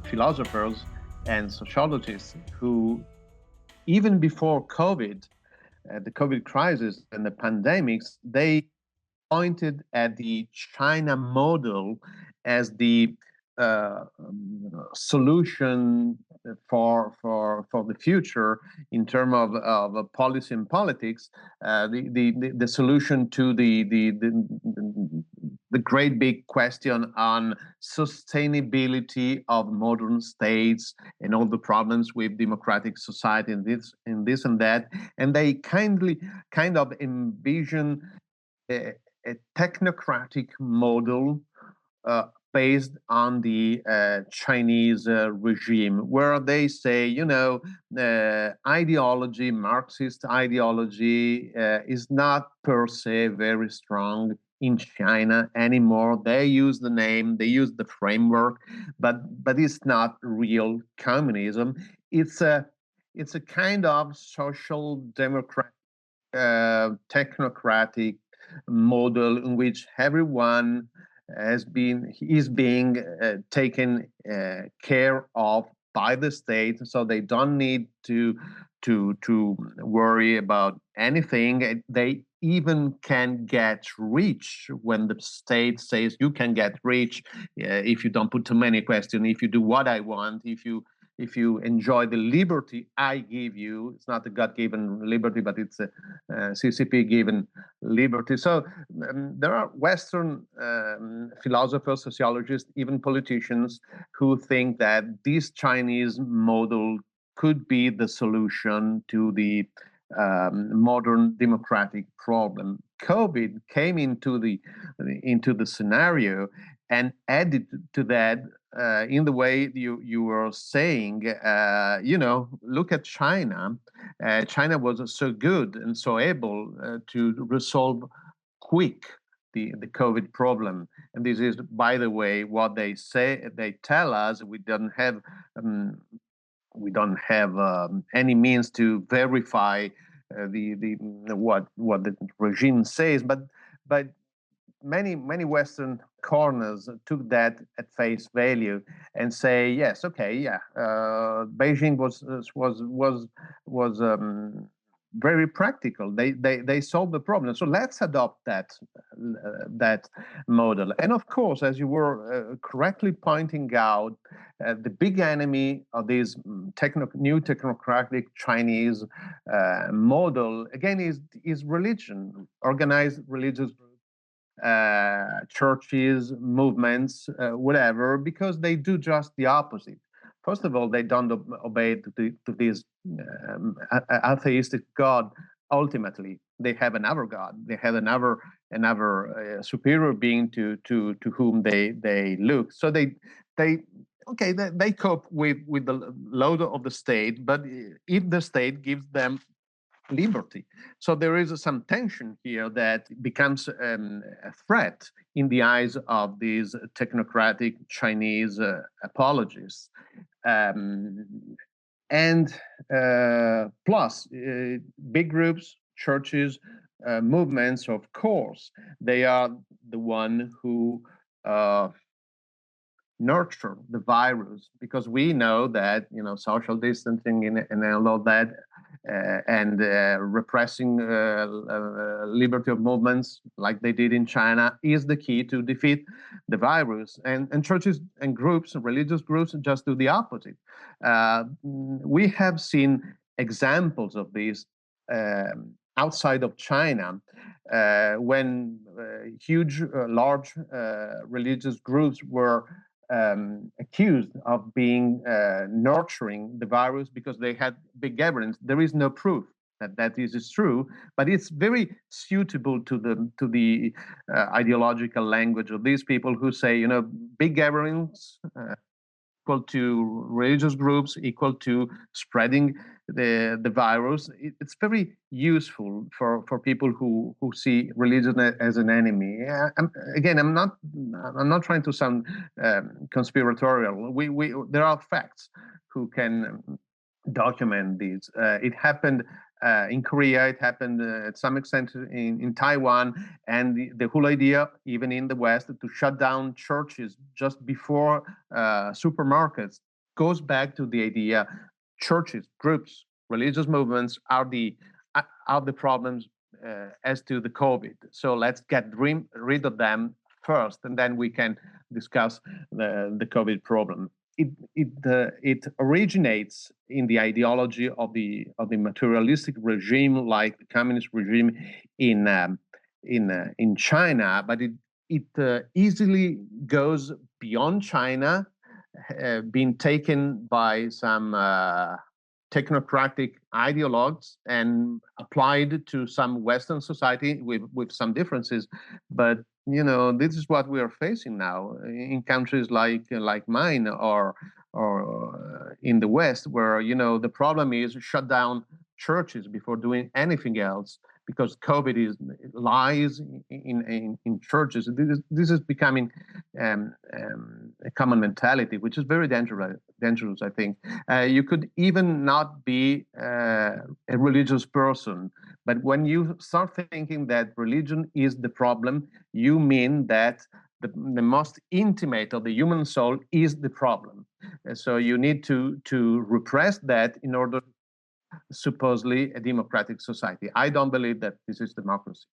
philosophers and sociologists who, even before COVID, the COVID crisis and the pandemics, they pointed at the China model as the solution for the future in terms of policy and politics, the solution to the great big question on sustainability of modern states and all the problems with democratic society and this and that, and they kind of envision a technocratic model uh, based on the Chinese regime, where they say, ideology, Marxist ideology, is not per se very strong in China anymore. They use the name, they use the framework, but it's not real communism. It's a it's a kind of social democratic technocratic model in which everyone is being taken care of by the state, so they don't need to worry about anything. They even can get rich when the state says you can get rich if you don't put too many questions, if you do what I want, if you enjoy the liberty I give you. It's not a God-given liberty, but it's a CCP-given liberty. So there are Western philosophers, sociologists, even politicians who think that this Chinese model could be the solution to the modern democratic problem. COVID came into the scenario and added to that in the way you were saying. Look at China. China was so good and so able to resolve quick the COVID problem. And this is, by the way, what they tell us. We don't have any means to verify the what the regime says, but many Western corners took that at face value and say, yes, okay, yeah, Beijing was very practical. They solved the problem. So let's adopt that model. And of course, as you were correctly pointing out, the big enemy of this new technocratic Chinese model again is religion, organized religious churches, movements, whatever, because they do just the opposite. First of all, they don't obey to this atheistic God. Ultimately, they have another God. They have another superior being to whom they look. So they cope with the load of the state, but if the state gives them liberty. So there is some tension here that becomes a threat in the eyes of these technocratic Chinese apologists. Um, and plus, big groups, churches, movements, of course, they are the one who nurture the virus, because we know that social distancing and all of that and repressing liberty of movements like they did in China is the key to defeat the virus. And churches and groups, religious groups, just do the opposite. We have seen examples of this outside of China, when huge, large religious groups were accused of being nurturing the virus because they had big gatherings. There is no proof that this is true, but it's very suitable to the ideological language of these people who say, big gatherings equal to religious groups, equal to spreading the virus. It's very useful for people who see religion as an enemy. I'm not trying to sound conspiratorial. There are facts who can document this. It happened in Korea, it happened at some extent in Taiwan, and the whole idea, even in the West, to shut down churches just before supermarkets goes back to the idea churches, groups, religious movements are the problems as to the COVID. So let's get rid of them first, and then we can discuss the COVID problem. It originates in the ideology of the materialistic regime, like the communist regime in China, but it easily goes beyond China, being taken by some technocratic ideologues and applied to some Western society with some differences. But this is what we are facing now in countries like mine or in the West, where the problem is shut down churches before doing anything else, because COVID is lies in churches. This is becoming a common mentality, which is very dangerous. I think you could even not be a religious person, but when you start thinking that religion is the problem, you mean that the most intimate of the human soul is the problem. So you need to repress that in order supposedly a democratic society. I don't believe that this is democracy.